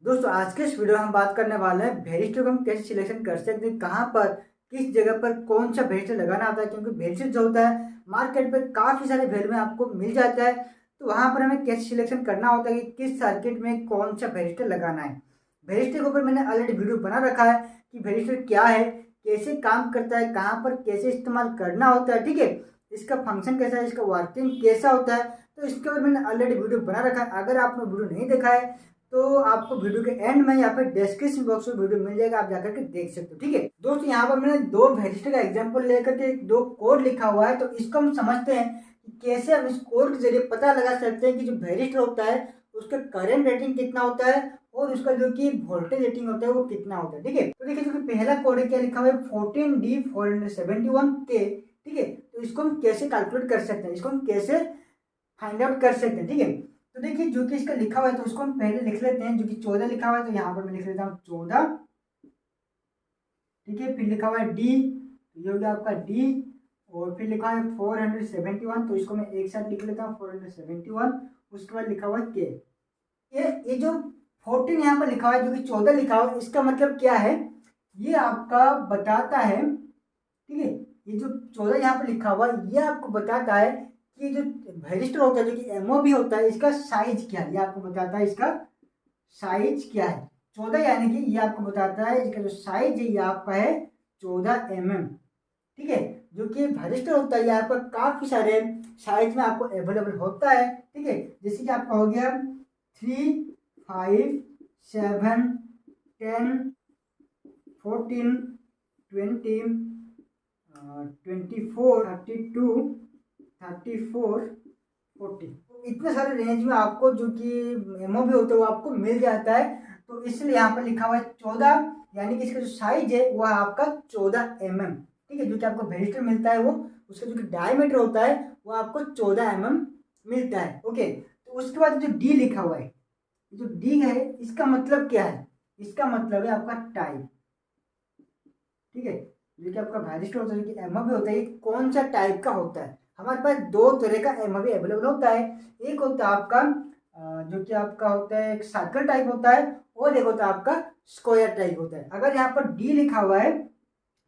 दोस्तों आज के इस वीडियो में हम बात करने वाले हैं वेरिएटर को हम कैसे सिलेक्शन कर सकते हैं, कहाँ पर किस जगह पर कौन सा वेरिएटर लगाना होता है। क्योंकि वेरिएटर जो होता है मार्केट में काफ़ी सारे वैल्यू में आपको मिल जाता है, तो वहाँ पर हमें कैसे सिलेक्शन करना होता है कि किस सर्किट में कौन सा वेरिएटर लगाना है। वेरिएटर के ऊपर मैंने ऑलरेडी वीडियो बना रखा है कि वेरिएटर क्या है, कैसे काम करता है, कहाँ पर कैसे इस्तेमाल करना होता है, ठीक है, इसका फंक्शन कैसा है, इसका वर्किंग कैसा होता है। तो इसके ऊपर मैंने ऑलरेडी वीडियो बना रखा है। अगर आपने वीडियो नहीं देखा है तो आपको वीडियो के एंड में या फिर डिस्क्रिप्शन बॉक्स में वीडियो मिल जाएगा, आप जाकर के देख सकते हो। ठीक है दोस्तों, यहाँ पर मैंने दो वेरिएटर का एग्जांपल लेकर के दो कोड लिखा हुआ है, तो इसको हम समझते हैं कि कैसे हम इस कोड के जरिए पता लगा सकते हैं कि जो वेरिएटर होता है उसका करंट रेटिंग कितना होता है और उसका जो कि वोल्टेज रेटिंग होता है वो कितना होता है। ठीक है, तो देखिए जो कि पहला कोड है क्या लिखा हुआ है 14D471K। ठीक है, तो इसको हम कैसे कैलकुलेट कर सकते हैं, इसको हम कैसे फाइंड आउट कर सकते हैं। ठीक है, तो देखिए जो कि इसका लिखा हुआ है तो उसको हम पहले लिख लेते हैं। जो कि 14 लिखा हुआ है तो यहाँ पर मैं लिख लेता हूँ 14। ठीक है, फिर लिखा हुआ है डी, ये हो गया आपका डी, और फिर लिखा है 471, तो इसको मैं एक साथ लिख लेता हूँ 471। उसके बाद लिखा हुआ है के। ये जो 14 यहाँ पर लिखा हुआ है, जो कि 14 लिखा हुआ है, इसका मतलब क्या है ये आपका बताता है। ठीक है, ये जो 14 यहाँ पर लिखा हुआ है ये आपको बताता है कि जो वेरिएटर होता है, जो कि एमओबी होता है, इसका साइज क्या है, ये आपको बताता है इसका साइज क्या है। 14 यानी कि ये आपको बताता है इसका जो साइज है ये आपका है 14 mm। ठीक है, जो कि वेरिएटर होता है यहाँ पर काफी सारे साइज में आपको अवेलेबल होता है। ठीक है, जैसे कि आपका हो गया 3, 5, 7, 10, 14, 20, 24, 32, 34, 40, इतने सारे रेंज में आपको जो कि एमओबी होता है वो आपको मिल जाता है। तो इसलिए यहाँ पर लिखा हुआ है 14, यानी कि इसका जो साइज है वो आपका 14 mm। ठीक है, जो कि आपको वेरिएटर मिलता है वो उसका जो कि डायमीटर होता है वो आपको 14 mm मिलता है। ओके, तो उसके बाद जो डी लिखा हुआ है, जो डी है इसका मतलब क्या है, इसका मतलब है आपका टाइप। ठीक है, जो कि आपका वेरिएटर होता है, जो कि एमओबी होता है, ये कौन सा टाइप का होता है। हमारे पास दो तरह का एमओबी अवेलेबल होता है। एक होता है आपका जो कि आपका होता है एक सर्कल टाइप होता है, और एक होता है आपका स्क्वायर टाइप होता है। अगर यहाँ पर डी लिखा हुआ है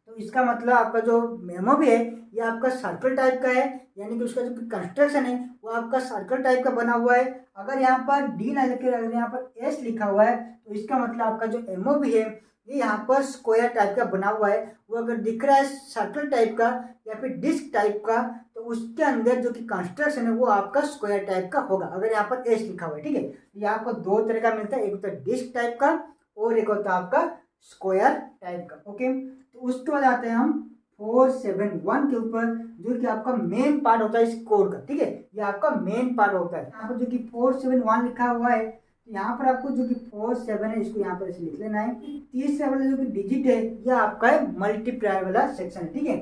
तो इसका मतलब आपका जो एमओबी है ये आपका सर्कल टाइप का है, यानी कि उसका जो कंस्ट्रक्शन है वो आपका सर्कल टाइप का बना हुआ है। अगर यहाँ पर डी ना लिखे, अगर यहाँ पर एस लिखा हुआ है तो इसका मतलब आपका जो एमओबी है ये यहाँ पर स्क्वायर टाइप का बना हुआ है। वो अगर दिख रहा है सर्कल टाइप का या फिर डिस्क टाइप का तो उसके अंदर जो कि कंस्ट्रक्शन है वो आपका स्क्वायर टाइप का होगा, अगर यहाँ पर एस लिखा हुआ है। ठीक है, ये आपको दो तरह का मिलता है, एक होता है डिस्क टाइप का और एक होता है आपका स्क्वायर टाइप का। ओके, तो उसके बाद आते हैं हम 471 के ऊपर, जो कि आपका मेन पार्ट होता है इस कोड का। ठीक है, ये आपका मेन पार्ट होता है। यहाँ पर जो कि 471 लिखा हुआ है, यहाँ पर आपको जो कि 47 है इसको यहाँ पर ऐसे लिख लेना है। तीसरा वाला जो कि डिजिट है ये आपका है मल्टीप्लायर वाला सेक्शन है। ठीक है,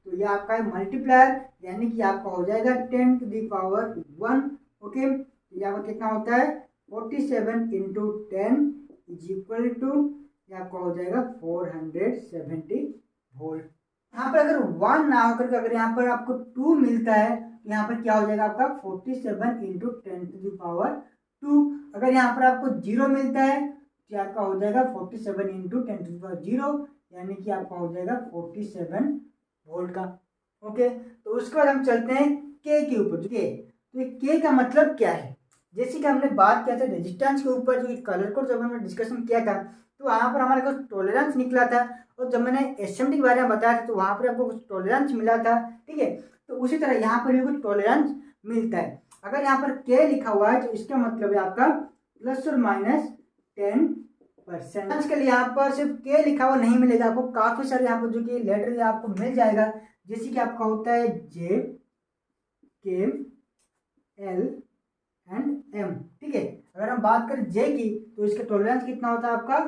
तो ये आपका है मल्टीप्लायर, यानी कि आपका हो जाएगा 10 to the power 1। ओके, तो यहाँ पर कितना होता है 47 into 10 इज इक्वल टू, ये आपका हो जाएगा 470 वोल्ट। यहाँ पर अगर 1 ना होकर के अगर यहाँ पर आपको 2 मिलता है तो यहाँ पर क्या हो जाएगा आपका 47 into 10 to the power 2। अगर यहाँ पर आपको 0 मिलता है तो आपका हो जाएगा 47 into 10 to the power 0, यानी कि आपका हो जाएगा 47 वोल्ट का। ओके, तो उसके बाद हम चलते हैं के के ऊपर। के, तो के का मतलब क्या है, जैसे कि हमने बात किया था रेजिस्टेंस के ऊपर, जो कलर कोड जब हमने डिस्कशन किया था तो वहाँ पर हमारे कुछ टॉलरेंस निकला था, और जब मैंने एसएमडी के बारे में बताया था तो वहाँ पर आपको कुछ टॉलरेंस मिला था। ठीक है, तो उसी तरह यहाँ पर भी कुछ टॉलरेंस मिलता है। अगर यहाँ पर के लिखा हुआ है तो इसका मतलब है आपका प्लस और माइनस 10%। के लिए यहाँ पर सिर्फ के लिखा हुआ नहीं मिलेगा, आपको काफी सारे यहाँ पर जो कि लेटर आपको मिल जाएगा, जैसे कि आपका होता है जे, के, एल एंड एम। ठीक है, अगर हम बात करें जे की तो इसका टॉलरेंस कितना होता है आपका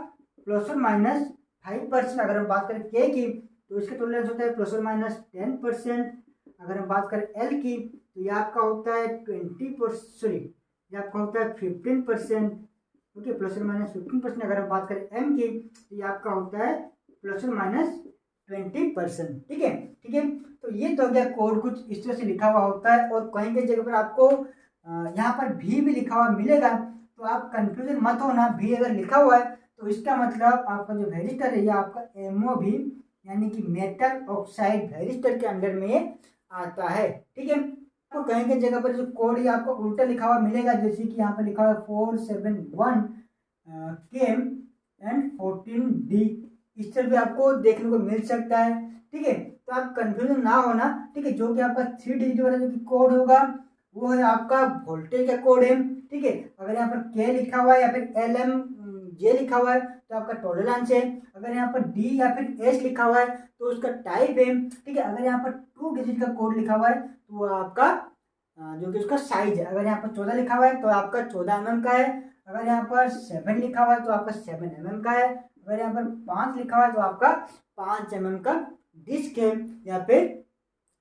प्लस और माइनस 5%। अगर हम बात करें के की तो इसका टॉलरेंस होता है प्लस और माइनस 10%। अगर हम बात करें एल की तो ये आपका होता है 20%, ये आपका होता है 15%। ओके, प्लस और माइनस 15%। अगर हम बात करें एम की तो ये आपका होता है प्लस और माइनस 20%। ठीक है, ठीक है, तो ये तो हो गया कोड, कुछ इस तरह से लिखा हुआ होता है। और कहीं कहीं जगह पर आपको यहाँ पर भी लिखा हुआ मिलेगा, तो आप कंफ्यूजन मत होना, भी अगर लिखा हुआ है तो इसका मतलब आपका जो वेरिस्टर है ये आपका MOV यानी कि मेटल ऑक्साइड वेरिस्टर के अंडर में ये आता है। ठीक है, तो कहीं कहीं जगह पर जो कोड ये आपको उल्टा लिखा हुआ मिलेगा, जैसे कि यहाँ पर लिखा हुआ है 471 KM एंड 14D, इस तरह भी आपको देखने को मिल सकता है। ठीक है, तो आप कंफ्यूजन ना होना। ठीक है, जो कि आपका 3 डिजिट वाला जो कि कोड होगा वो है आपका वोल्टेज का कोड है। ठीक है, अगर यहाँ पर K लिखा हुआ है या फिर LMJ लिखा हुआ है तो आपका टॉलरेंस है। अगर यहाँ पर D या फिर S लिखा हुआ है तो उसका टाइप है। ठीक है, अगर यहाँ पर 2 डिजिट का कोड लिखा हुआ है तो वो आपका जो कि उसका साइज है। अगर यहाँ पर 14 लिखा हुआ है तो आपका 14 mm का है। अगर यहाँ पर 7 लिखा हुआ है तो आपका 7 mm का है। अगर यहाँ पर 5 लिखा हुआ है तो आपका 5 mm का डिस्क है, या फिर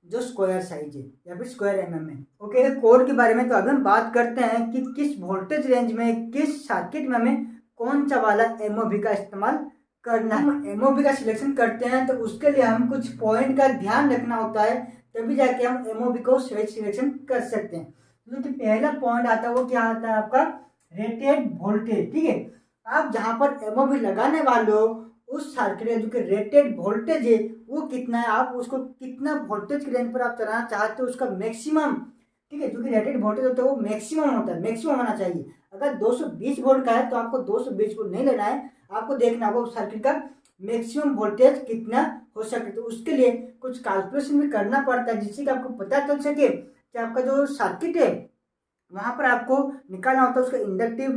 जो स्क्वायर साइज है या फिर स्क्वायर mm है। ओके, कोड के बारे में तो अभी हम बात करते हैं कि किस वोल्टेज रेंज में किस सर्किट में हमें कौन सा वाला MOV का इस्तेमाल करना है। हम MOV का सिलेक्शन करते हैं तो उसके लिए हम कुछ पॉइंट का ध्यान रखना होता है, तभी जाके हम MOV को सही सिलेक्शन कर सकते हैं। जो कि पहला पॉइंट आता है वो क्या आता है आपका रेटेड वोल्टेज। ठीक है, आप जहाँ पर MOV लगाने वाले हो उस सर्किट का जो कि रेटेड वोल्टेज है वो कितना है, आप उसको कितना वोल्टेज की रेंज पर आप चलाना चाहते हो उसका मैक्सिमम। ठीक है, जो कि रेटेड वोल्टेज होता है वो मैक्सिमम होता है, मैक्सिमम होना चाहिए। अगर 220 वोल्ट का है तो आपको 220 वोल्ट नहीं लेना है, आपको देखना होगा उस सर्किट का मैक्सिमम वोल्टेज कितना हो सके। तो उसके लिए कुछ कैलकुलेशन भी करना पड़ता है जिससे कि आपको पता चल सके कि आपका जो सर्किट है वहां पर आपको निकालना होता है उसका इंडक्टिव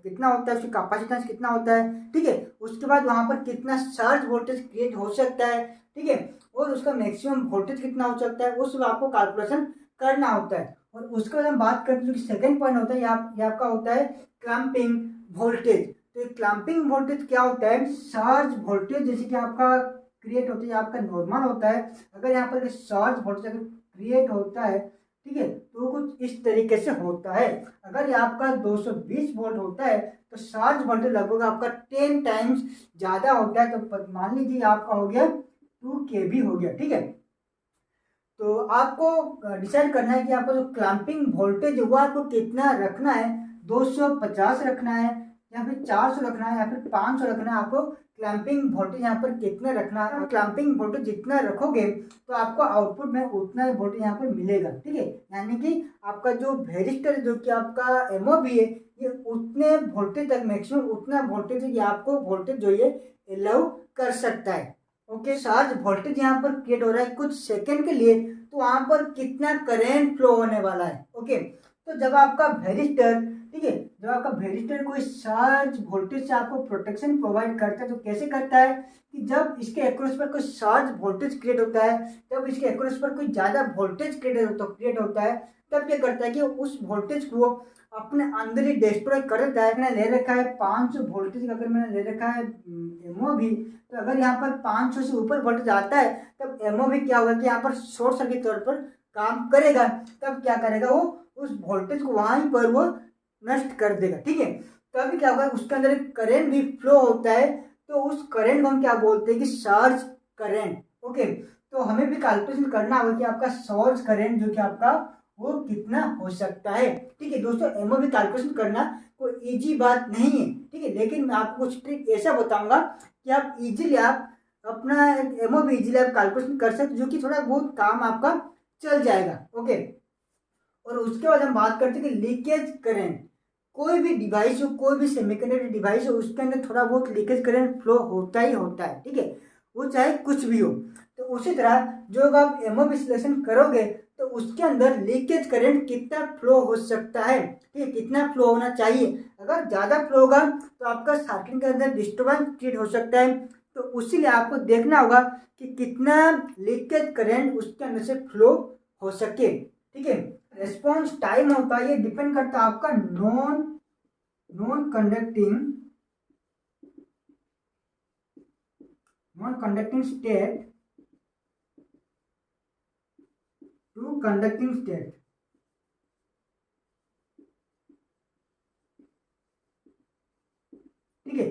कितना होता है, उसकी कैपेसिटेंस कितना होता है। ठीक है, उसके बाद वहां पर कितना सर्ज वोल्टेज क्रिएट हो सकता है। ठीक है, और उसका मैक्सिमम वोल्टेज कितना हो सकता है उस आपको कैलकुलेशन करना होता है। और उसके बाद हम बात करते हैं जो कि सेकंड पॉइंट होता है ये आपका होता है क्लैंपिंग वोल्टेज। तो क्लैंपिंग वोल्टेज क्या होता है, सर्ज वोल्टेज जैसे कि आपका क्रिएट होता है आपका नॉर्मल होता है। अगर यहाँ पर सर्ज वोल्टेज अगर क्रिएट होता है, ठीक है, तो कुछ इस तरीके से होता है। अगर ये आपका 220 वोल्ट होता है तो चार्ज वोल्टेज लगभग आपका 10 टाइम्स ज़्यादा होता है। तो मान लीजिए आपका हो गया 2 kV हो गया। ठीक है, तो आपको डिसाइड करना है कि आपको जो क्लैंपिंग वोल्टेज है वो आपको कितना रखना है, 250 रखना है या फिर 400 रखना है या फिर 500 रखना है। आपको क्लैंपिंग वोल्टेज यहाँ पर कितना रखना है, क्लैंपिंग वोल्टेज जितना रखोगे तो आपको आउटपुट में उतना ही वोल्टेज यहाँ पर मिलेगा। ठीक है, यानी कि आपका जो वेरिस्टर जो कि आपका MOV है ये उतने वोल्टेज तक मैक्सिमम उतना वोल्टेज ये आपको वोल्टेज जो ये अलाउ कर सकता है। ओके, चार्ज वोल्टेज यहाँ पर क्रिएट हो रहा है कुछ सेकंड के लिए, तो वहां पर कितना करंट फ्लो होने वाला है। ओके, तो जब आपका वेरिस्टर, ठीक है, जब आपका वेरिस्टर कोई चार्ज वोल्टेज से आपको प्रोटेक्शन प्रोवाइड करता है तो कैसे करता है कि जब इसके अक्रॉस पर कोई चार्ज वोल्टेज क्रिएट होता है, जब इसके अक्रॉस पर कोई ज्यादा वोल्टेज क्रिएट होता है तब क्या करता है कि उस वोल्टेज को अपने अंदर ही डिस्ट्रॉय कर देता है। मैंने ले रखा है 500 वोल्टेज, अगर मैंने ले रखा है MOV, तो अगर यहाँ पर 500 से ऊपर वोल्टेज आता है तब MOV क्या होगा कि यहाँ पर शॉर्ट सर्किट तौर पर काम करेगा। तब क्या करेगा वो उस वोल्टेज को वहीं पर वो नष्ट कर देगा। ठीक है, तब क्या होगा उसके अंदर करंट भी फ्लो होता है, तो उस करंट को हम क्या बोलते हैं कि चार्ज करंट। ओके, तो हमें भी कैलकुलेशन करना होगा कि आपका चार्ज करंट जो कि आपका वो कितना हो सकता है। ठीक है दोस्तों, MOV कैलकुलेशन करना कोई इजी बात नहीं है। ठीक है, लेकिन मैं आपको कुछ ट्रिक ऐसा बताऊंगा कि आप इजीली आप अपना MOV इजीली आप कैलकुलेशन कर सकते, जो कि थोड़ा बहुत काम आपका चल जाएगा। ओके, और उसके बाद हम बात करते हैं कि लीकेज करंट। कोई भी डिवाइस हो, कोई भी सेमीकंडक्टर डिवाइस हो, उसके अंदर थोड़ा बहुत लीकेज करंट फ्लो होता ही होता है। ठीक है, वो चाहे कुछ भी हो। तो उसी तरह जो आप MOV सिलेक्शन करोगे तो उसके अंदर लीकेज करंट कितना फ्लो हो सकता है, ठीक है, कितना फ्लो होना चाहिए। अगर ज़्यादा फ्लो होगा तो आपका सर्किट के अंदर डिस्टर्बेंस क्रिएट हो सकता है। तो उसी लिए आपको देखना होगा कि कितना लीकेज करंट उसके अंदर से फ्लो हो सके। ठीक है, रेस्पॉन्स टाइम होता है, ये डिपेंड करता है आपका non conducting state to conducting state. ठीक है,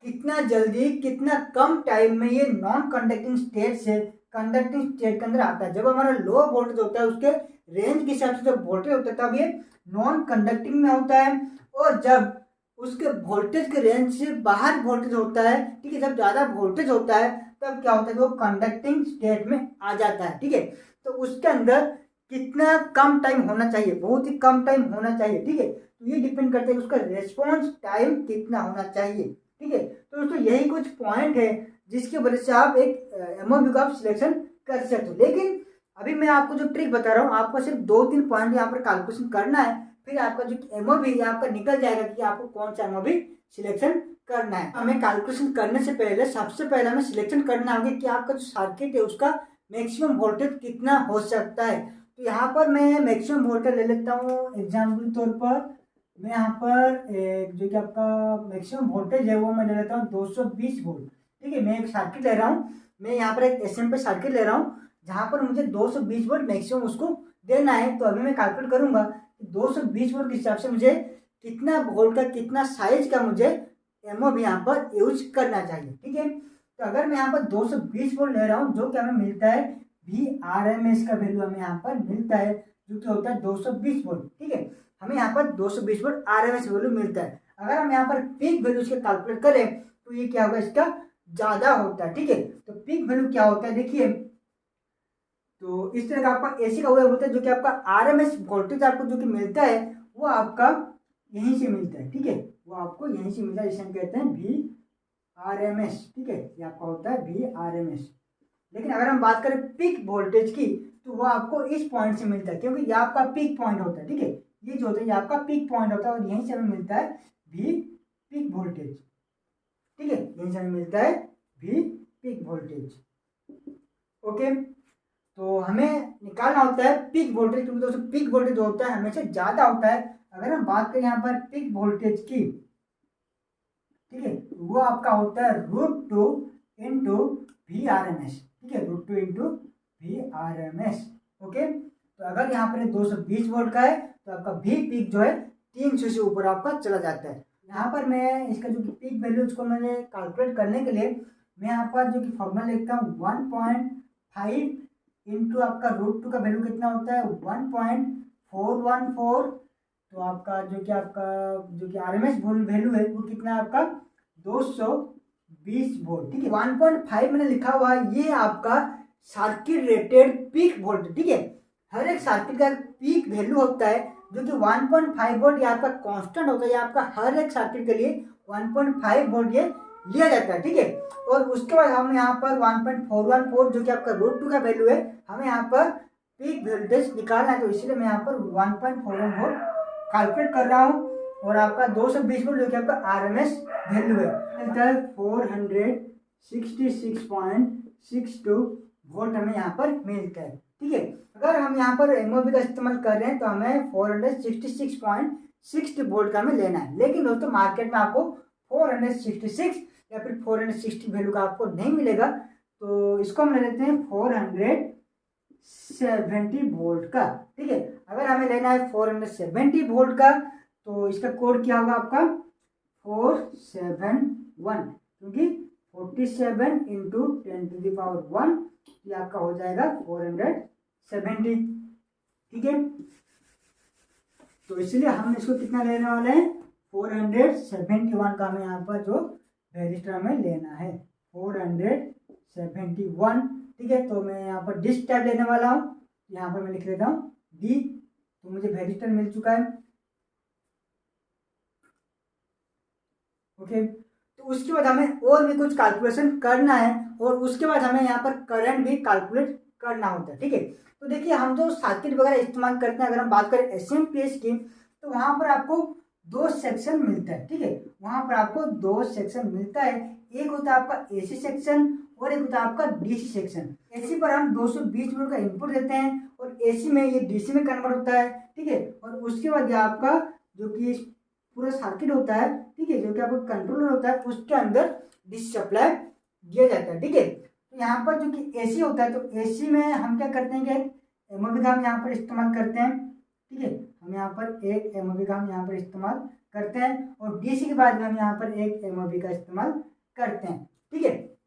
कितना जल्दी कितना कम टाइम में ये नॉन कंडक्टिंग स्टेट से कंडक्टिंग स्टेट के अंदर आता है। जब हमारा लो वोल्टेज होता है उसके रेंज के हिसाब से जब वोल्टेज होता है तब ये नॉन कंडक्टिंग में होता है, और जब उसके वोल्टेज के रेंज से बाहर वोल्टेज होता है, ठीक है। जब ज़्यादा वोल्टेज होता है तब क्या होता है, वो कंडक्टिंग स्टेट में आ जाता है, ठीक है। तो उसके अंदर कितना कम टाइम होना चाहिए, बहुत ही कम टाइम होना चाहिए, ठीक है। तो ये डिपेंड करता है उसका रेस्पॉन्स टाइम कितना होना चाहिए, ठीक है। तो दोस्तों यही कुछ पॉइंट है जिसकी वजह से आप एक एमओवी का आप सिलेक्शन कर सकते हो। लेकिन अभी मैं आपको जो ट्रिक बता रहा हूँ, आपको सिर्फ 2-3 पॉइंट यहाँ पर कैलकुलेशन करना है, फिर आपका जो एमओवी आपका निकल जाएगा कि आपको कौन सा एमओवी सिलेक्शन करना है। हमें कैलकुलेशन करने से पहले सबसे पहले हमें सिलेक्शन करना होगा कि आपका जो सर्किट है उसका मैक्सिमम वोल्टेज कितना हो सकता है। तो यहाँ पर मैं मैक्सिमम वोल्टेज ले लेता हूँ एग्जाम्पल तौर पर। मैं यहाँ पर जो कि आपका मैक्सिमम वोल्टेज है वो मैं ले लेता हूँ 220 वोल्ट, ठीक है। मैं एक सर्किट ले रहा हूँ, मैं यहाँ पर एक एसएम पे सर्किट ले रहा हूँ जहाँ पर मुझे 220 वोल्ट मैक्सिमम उसको देना है। तो अभी मैं कैलकुलेट करूंगा कि 220 वोल्ट के हिसाब से मुझे कितना वोल्ट का कितना साइज का मुझे एमओवी यहाँ पर यूज करना चाहिए, ठीक है। तो अगर मैं यहाँ पर 220 वोल्ट ले रहा हूँ जो कि हमें मिलता है VRMS का वैल्यू हमें यहाँ पर मिलता है जो कि होता है 220 वोल्ट, ठीक है। हमें यहाँ पर 220 वोल्ट RMS वैल्यू मिलता है। अगर हम यहाँ पर पीक वैल्यू इसके कैलकुलेट करें तो ये क्या होगा, इसका ज़्यादा होता है, ठीक है। तो पीक वैल्यू क्या होता है देखिए, तो इस तरह का आपका एसी का वेव होता है जो कि आपका आरएमएस वोल्टेज आपको जो कि मिलता है वो आपका यहीं से मिलता है, ठीक है। वो आपको यहीं से मिलता है, जिसे हम कहते हैं VRMS, ठीक है। ये आपका होता है VRMS। लेकिन अगर हम बात करें पीक वोल्टेज की तो वो आपको इस पॉइंट से मिलता है, क्योंकि ये आपका पीक पॉइंट होता है, ठीक है। ये जो होता है ये आपका पीक पॉइंट होता है और यहीं से हमें मिलता है V पीक वोल्टेज, ठीक है। यहीं से हमें मिलता है V पीक वोल्टेज, ओके। तो हमें निकालना होता है पीक वोल्टेज, क्योंकि दोस्तों पीक वोल्टेज जो होता है हमेशा ज़्यादा होता है। अगर हम बात करें यहाँ पर पीक वोल्टेज की, ठीक है, वो आपका होता है √2 इंटू VRMS, ठीक है, √2 इंटू VRMS, ओके। तो अगर यहाँ पर 220 वोल्ट का है तो आपका V पीक जो है 300 से ऊपर आपका चला जाता है। यहाँ पर मैं इसका जो कि पीक वैल्यू इसको मैंने कैलकुलेट करने के लिए मैं यहाँ पर जो कि फॉर्मूला लिखता हूँ 1.5 इंटू आपका √2 का वैल्यू कितना होता है 1.414। तो आपका जो कि RMS वैल्यू है वो कितना है आपका 220 वोल्ट, ठीक है। 1.5 मैंने लिखा हुआ है, ये आपका सर्किट रेटेड पीक वोल्ट, ठीक है। हर एक सर्किट का पीक वैल्यू होता है जो कि 1.5 वोल्ट, ये आपका कांस्टेंट होता है, ये आपका हर एक सर्किट के लिए 1.5 वोल्ट ये लिया जाता है, ठीक है। और उसके बाद हम यहाँ पर 1.414 जो कि आपका √2 का वैल्यू है, हमें यहाँ पर पीक वोल्टेज निकालना है, तो इसलिए मैं यहाँ पर 1.41 वोल्ट कैलकुलेट कर रहा हूँ। और आपका 220 वोल्ट जो कि आपका RMS वैल्यू है मिलता है 466.62 वोल्ट हमें यहाँ पर मिलता है, ठीक है। अगर हम यहाँ पर एमओवी का इस्तेमाल कर रहे हैं तो हमें 466.60 वोल्ट का हमें लेना है। लेकिन दोस्तों मार्केट में आपको 466 या फिर 460 वैल्यू का आपको नहीं मिलेगा, तो इसको हम ले लेते हैं 470 वोल्ट का, ठीक है। अगर हमें लेना है 470 वोल्ट का तो इसका कोड क्या होगा आपका 471, क्योंकि 47 इंटू 10⁻1 ये आपका हो जाएगा 470, ठीक है। तो इसलिए हम इसको कितना लेने वाले हैं 471 का हमें यहाँ पर जो रजिस्टर हमें लेना है 471, ठीक है। तो मैं यहाँ पर डिस्क टाइप लेने वाला हूँ, यहाँ पर मैं लिख लेता हूँ D। तो मुझे रजिस्टर मिल चुका है, ओके। तो उसके बाद हमें और भी कुछ कैलकुलेशन करना है और उसके बाद हमें यहाँ पर करंट भी कैलकुलेट करना होता है, ठीक है। तो देखिए हम जो सर्किट वगैरह इस्तेमाल करते हैं, अगर हम बात करें SMPS की तो वहाँ पर आपको 2 सेक्शन मिलता है, ठीक है। वहाँ पर आपको 2 सेक्शन मिलता है, एक होता है आपका AC सेक्शन और एक होता है आपका DC सेक्शन। AC पर हम 220 वोल्ट का इनपुट देते हैं और AC में ये DC में कन्वर्ट होता है, ठीक है। और उसके बाद ये आपका जो कि पूरा सर्किट होता है, ठीक है, जो कि आपका कंट्रोलर होता है उसके अंदर DC सप्लाई दिया जाता है, ठीक है। तो यहाँ पर जो कि AC होता है तो AC में हम क्या करते हैं कि एमओवी का हम यहाँ पर इस्तेमाल करते हैं, ठीक है। हम यहाँ पर एक एमओवी का हम यहाँ पर इस्तेमाल करते हैं और DC के बाद में हम यहाँ पर एक एमओवी का इस्तेमाल करते हैं, ठीक है।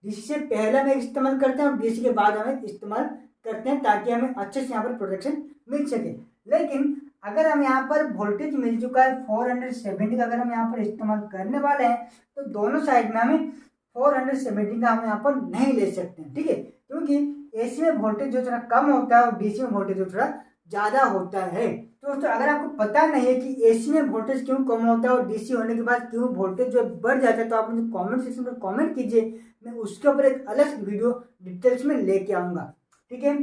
DC से पहले हम इस्तेमाल करते हैं और DC के बाद हमें इस्तेमाल करते हैं ताकि हमें अच्छे से यहाँ पर प्रोटेक्शन मिल सके। लेकिन अगर हम यहाँ पर वोल्टेज मिल चुका है 470 का, अगर हम यहाँ पर इस्तेमाल करने वाले हैं तो दोनों साइड में हमें 470 का हम यहाँ पर नहीं ले सकते हैं, ठीक है, क्योंकि एसी में वोल्टेज जो थोड़ा कम होता है और डीसी में वोल्टेज जो थोड़ा ज़्यादा होता है। तो दोस्तों अगर आपको पता नहीं है कि एसी में वोल्टेज क्यों कम होता है और डीसी होने के बाद क्यों वोल्टेज जो बढ़ जाता है, तो आप मुझे कमेंट सेक्शन में कमेंट कीजिए, मैं उसके ऊपर एक अलग वीडियो डिटेल्स में लेके आऊँगा, ठीक है।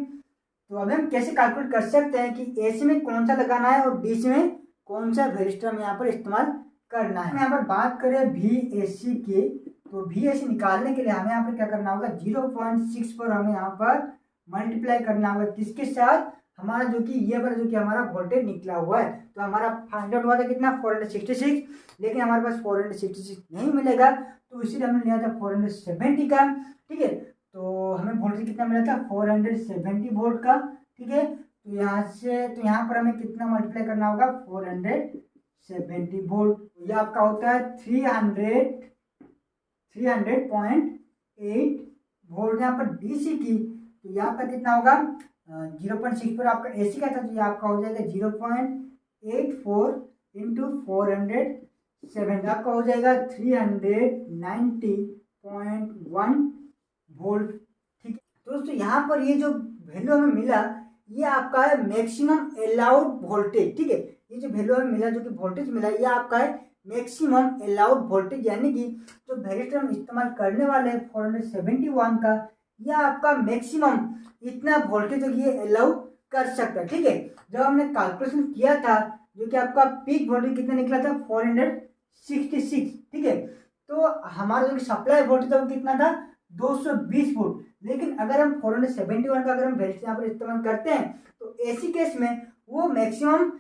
तो अभी हम कैसे कैलकुलेट कर सकते हैं कि एसी में कौन सा लगाना है और डीसी में कौन सा वेरिस्टर हम यहाँ पर इस्तेमाल करना है। यहाँ पर बात करें वी एसी की, तो वी एसी निकालने के लिए हमें यहाँ पर क्या करना होगा, 0.6 पर हमें यहाँ पर मल्टीप्लाई करना होगा, किसके साथ, हमारा जो कि ये वाला जो कि हमारा वोल्टेज निकला हुआ है। तो हमारा फाइंड आउट हुआ था कितना, 466, लेकिन हमारे पास 466 नहीं मिलेगा, तो इसीलिए हमने लिया था 470 का, ठीक है। तो हमें वोल्टेज कितना मिला था, 470 वोल्ट का, ठीक है। तो यहाँ से, तो यहाँ पर हमें कितना मल्टीप्लाई करना होगा, 470 वोल्ट, ये आपका होता है 300.8 वोल्ट। यहाँ पर डीसी की, तो यहाँ पर कितना होगा, 0.6 पर आपका एसी का था, तो ये आपका हो जाएगा 0.84 इंटू 407, आपका हो जाएगा 390.1 वोल्ट, ठीक है। तो दोस्तों यहाँ पर ये जो वैल्यू हमें मिला, ये आपका है मैक्सिमम अलाउड वोल्टेज, ठीक है। ये जो वैल्यू हमें मिला, जो कि वोल्टेज मिला, ये आपका है मैक्सिमम अलाउड वोल्टेज, यानी कि जो वेरिस्टर हम इस्तेमाल करने वाले हैं 471 का, यह आपका मैक्सिमम इतना वोल्टेज ये अलाउ कर सकता है, ठीक है। जब हमने कैलकुलेशन किया था, जो कि आपका पीक वोल्टेज कितना निकला था, 466, ठीक है। तो हमारा जो सप्लाई वोल्टेज था वो कितना था, 220 वोल्ट। लेकिन अगर हम 471 का अगर हम वेरिस्टर यहाँ पर इस्तेमाल करते हैं, तो ऐसी केस में वो मैक्सिमम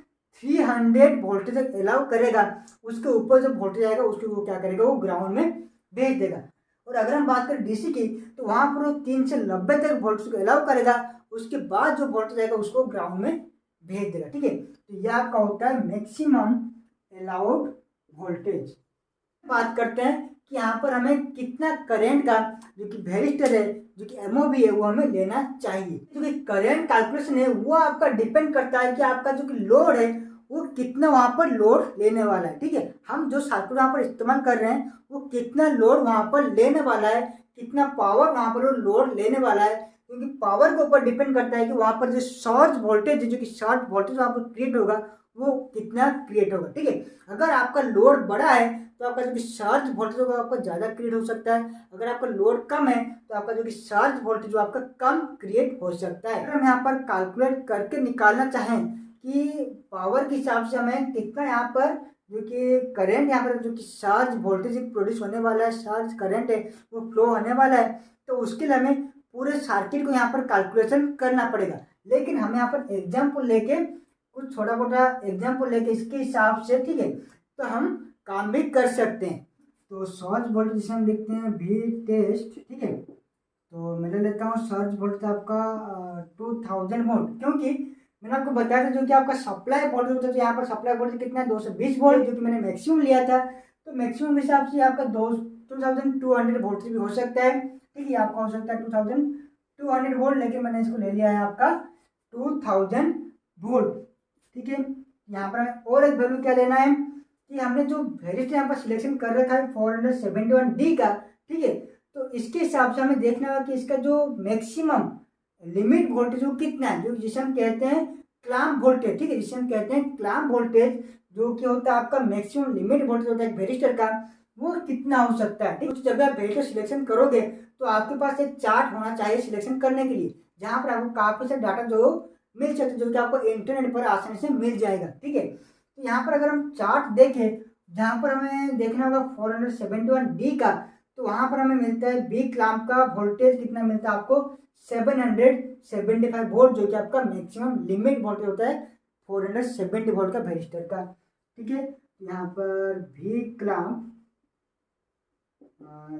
300 वोल्टेज तक अलाउ करेगा, उसके ऊपर जो वोल्टेज आएगा उसको वो क्या करेगा, वो ग्राउंड में भेज देगा। और अगर हम बात करें डीसी की, तो वहाँ पर वो 3 से 90 तक वोल्टेज को अलाउ करेगा, उसके बाद जो वोल्टेज आएगा उसको ग्राउंड में भेज देगा, ठीक है। तो यह आपका होता है मैक्सिमम अलाउड वोल्टेज। बात करते हैं कि यहाँ पर हमें कितना करंट का जो कि वेरिस्टर है, जो कि एमओवी है, वो हमें लेना चाहिए। क्योंकि करंट कैलकुलेशन है वो आपका डिपेंड करता है कि आपका जो कि लोड है वो कितना वहाँ पर लोड लेने वाला है, ठीक है। हम जो सर्किट वहाँ पर इस्तेमाल कर रहे हैं वो कितना लोड वहाँ पर लेने वाला है, कितना पावर वहाँ पर वो लोड लेने वाला है, क्योंकि पावर के ऊपर डिपेंड करता है कि वहाँ पर जो शॉर्ट वोल्टेज है, जो कि शॉर्ट वोल्टेज वहाँ पर क्रिएट होगा वो कितना क्रिएट होगा, ठीक है। अगर आपका लोड बड़ा है तो आपका जो कि चार्ज वोल्टेज होगा आपका ज़्यादा क्रिएट हो सकता है, अगर आपका लोड कम है तो आपका जो कि चार्ज वोल्टेज आपका कम क्रिएट हो सकता है। अगर हम यहाँ पर कैलकुलेट करके निकालना चाहें कि पावर के हिसाब से हमें कितना यहाँ पर जो कि करंट यहाँ पर जो कि चार्ज वोल्टेज प्रोड्यूस होने वाला है, चार्ज करंट है वो फ्लो होने वाला है, तो उसके लिए हमें पूरे सर्किट को यहाँ पर कैलकुलेशन करना पड़ेगा। लेकिन हम यहाँ पर एग्जाम्पल लेके, कुछ छोटा मोटा एग्जाम्पल लेके इसके हिसाब से, ठीक है, तो हम काम भी कर सकते हैं। तो सर्ज वोल्टेज जिसे हम लिखते हैं वी टेस्ट, ठीक है। तो मैं ले लेता हूँ सर्ज वोल्टेज आपका 2000 वोल्ट, क्योंकि मैंने आपको बताया था जो कि आपका सप्लाई वोल्टेज होता है, यहाँ पर सप्लाई वोल्टेज कितना है, 220 वोल्ट, जो कि मैंने मैक्सिमम लिया था। तो मैक्सिमम के हिसाब से आपका 2200 वोल्ट भी हो सकता है, ठीक है, आपका हो सकता है 2200 वोल्ट, लेकिन मैंने इसको ले लिया है आपका 2000 वोल्ट, ठीक है। यहाँ पर हमें और एक वैल्यू क्या लेना है कि हमने जो वेरिस्टर यहाँ पर सिलेक्शन कर रखा है 471D का, ठीक है। तो इसके हिसाब से हमें देखना होगा कि इसका जो मैक्सिमम लिमिट वोल्टेज वो कितना है, जो जिसे हम कहते हैं क्लैम्प वोल्टेज, ठीक है, जिसे हम कहते हैं क्लैम्प वोल्टेज, जो कि होता है आपका मैक्सिमम लिमिट वोल्टेज होता है वेरिस्टर का, वो कितना हो सकता है, ठीक है। तो जब आप वेरिस्टर सिलेक्शन करोगे तो आपके पास एक चार्ट होना चाहिए सिलेक्शन करने के लिए, जहाँ पर आपको काफी सारे डाटा जो मिल सकते, जो कि आपको इंटरनेट पर आसानी से मिल जाएगा, ठीक है। तो यहाँ पर अगर हम चार्ट देखें, जहाँ पर हमें देखना होगा 471D का, तो वहाँ पर हमें मिलता है बी क्लैम्प का वोल्टेज कितना मिलता है आपको, 775 वोल्ट, जो कि आपका मैक्सिमम लिमिट वोल्टेज होता है 470 वोल्ट का वेरिस्टर का, ठीक है। यहाँ पर भी क्लैम्प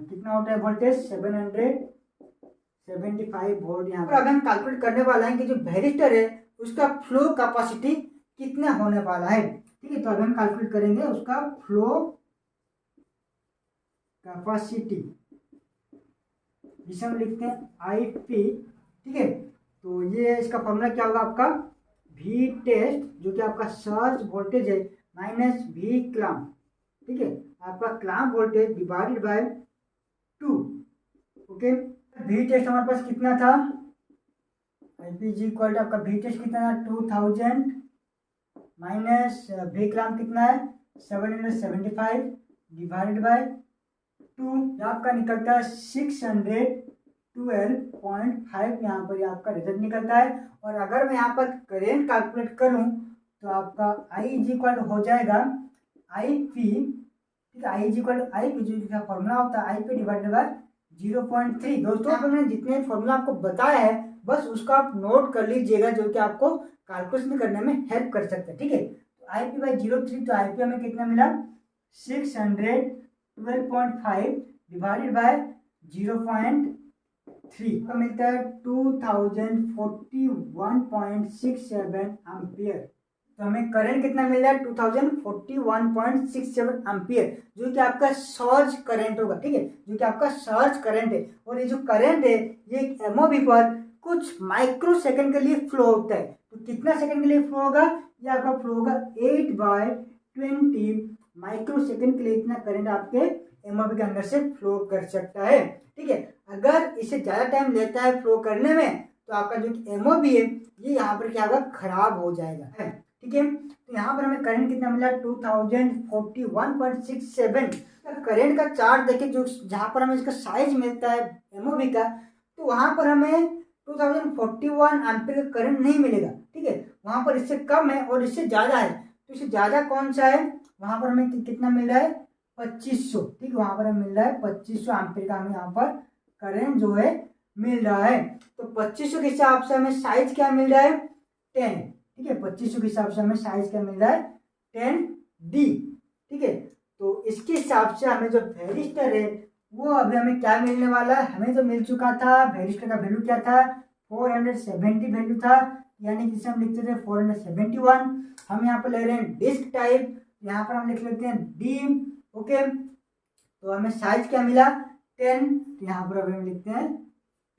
कितना होता है वोल्टेज, 775 वोल्ट। यहाँ पर अगर हम कैलकुलेट करने वाला है कि जो वेरिस्टर है उसका फ्लो कैपेसिटी कितना होने वाला है, ठीक है। तो अगर हम कैलकुलेट करेंगे उसका फ्लो कैपेसिटी, जिसे हम लिखते हैं IP, ठीक है। तो ये इसका फॉर्मूला क्या होगा आपका वी टेस्ट जो कि आपका सर्ज वोल्टेज है माइनस वी क्लाम, ठीक है, आपका clamp voltage divided by 2। Okay, V test हमारे पास कितना था, आईपीजी इक्वल टू आपका वी टेस्ट कितना था 2000 माइनस वी क्लाम कितना है 775 डिवाइडेड बाय 2, आपका निकलता है 612.5, यहाँ पर आपका रिजल्ट निकलता है। और अगर मैं यहाँ पर करेंट कैलकुलेट करूँ तो आपका आई इज इक्वल हो जाएगा आई पी, ठीक है, I is equal I P जो फॉर्मूला होता है आई पी डिवाइडेड बाय 0.3। दोस्तों यहाँ पर मैंने जितने फॉर्मूला आपको बताया है बस उसको आप नोट कर लीजिएगा, जो कि आपको कैलकुलेशन करने में हेल्प कर सकता है, ठीक है। तो आई पी बाई 0.3, तो आई पी हमें कितना मिला 612.5 डिवाइडेड बाय 0.3 का मिलता है 2041.67 एम्पियर। तो हमें करंट कितना मिल रहा है 2041.67 एम्पियर, जो कि आपका सर्ज करंट होगा, ठीक है, जो कि आपका सर्ज करंट है। और ये जो करंट है ये एमओबी पर कुछ माइक्रो सेकंड के लिए फ्लो होता है। तो कितना सेकंड के लिए फ्लो होगा, ये आपका फ्लो होगा 8/20 माइक्रो सेकंड के लिए इतना करंट आपके एमओबी के अंदर से फ्लो कर सकता है, ठीक है। अगर इसे ज़्यादा टाइम लेता है फ्लो करने में तो आपका जो एमओबी है ये यहाँ पर क्या होगा, खराब हो जाएगा, ठीक है। तो यहाँ पर हमें करंट कितना मिला 2041.67। करंट का चार्ट देखिए, जो जहाँ पर हमें इसका साइज मिलता है एमओबी का, तो वहाँ पर हमें 2041 एम्पीयर का करंट नहीं मिलेगा, ठीक है, वहाँ पर इससे कम है और इससे ज़्यादा है। तो इससे ज़्यादा कौन सा है, वहाँ पर हमें कितना मिल रहा है 2500, ठीक है, वहाँ पर हमें मिल रहा है 2500 एम्पीयर का हमें यहाँ पर करंट जो है मिल रहा है। तो 2500 के हिसाब से हमें साइज क्या मिल रहा है 10, ठीक है, 2500 के हिसाब से हमें साइज क्या मिल रहा है 10D, ठीक है। तो इसके हिसाब से हमें जो वेरिस्टर है वो अभी हमें क्या मिलने वाला है, हमें जो मिल चुका था वेरिस्टर का वैल्यू क्या था 470 वैल्यू था, यानी कि हम लिखते थे 471। हम यहाँ पर ले रहे हैं डिस्क टाइप, यहाँ पर हम लिख लेते हैं डी, ओके। तो हमें साइज क्या मिला 10, यहाँ पर अभी हम लिखते हैं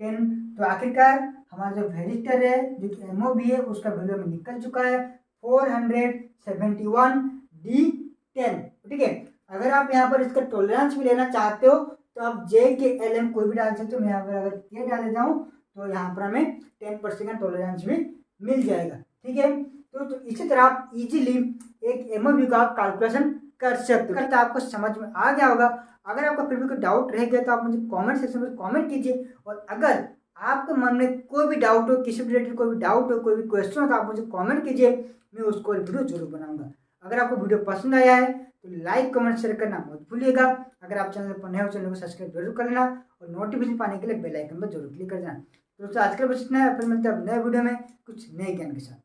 10। तो आखिरकार हमारा जो वेरिस्टर है जो कि एमओबी है उसका वैल्यू हमें निकल चुका है 471D10, ठीक है। अगर आप यहाँ पर इसका टॉलरेंस भी लेना चाहते हो तो आप जे के एल एम कोई भी डाल सकते हो। मैं यहाँ पर अगर के डाल देता हूँ तो यहाँ पर हमें 10% का टॉलरेंस भी मिल जाएगा, ठीक है। तो इसी तरह आप इजीली एक एमओबी का कैलकुलेशन कर सकते हो। तो आपको समझ में आ गया होगा। अगर आपका फिर भी कोई डाउट रह गया तो आप मुझे कमेंट सेक्शन में कमेंट कीजिए, और अगर आपके मन में कोई भी डाउट हो, किसी रिलेटेड कोई भी डाउट हो, कोई भी क्वेश्चन हो तो आप मुझे कमेंट कीजिए, मैं उसको वीडियो जरूर बनाऊंगा। अगर आपको वीडियो पसंद आया है तो लाइक कमेंट शेयर करना मत भूलिएगा। अगर आप चैनल पर नए हो चैनल को सब्सक्राइब जरूर कर लेना और नोटिफिकेशन पाने के लिए बेल आइकन पर जरूर क्लिक कर देना। दोस्तों आज के लिए बस इतना है, फिर मिलते हैं नए वीडियो में कुछ नए ज्ञान के साथ।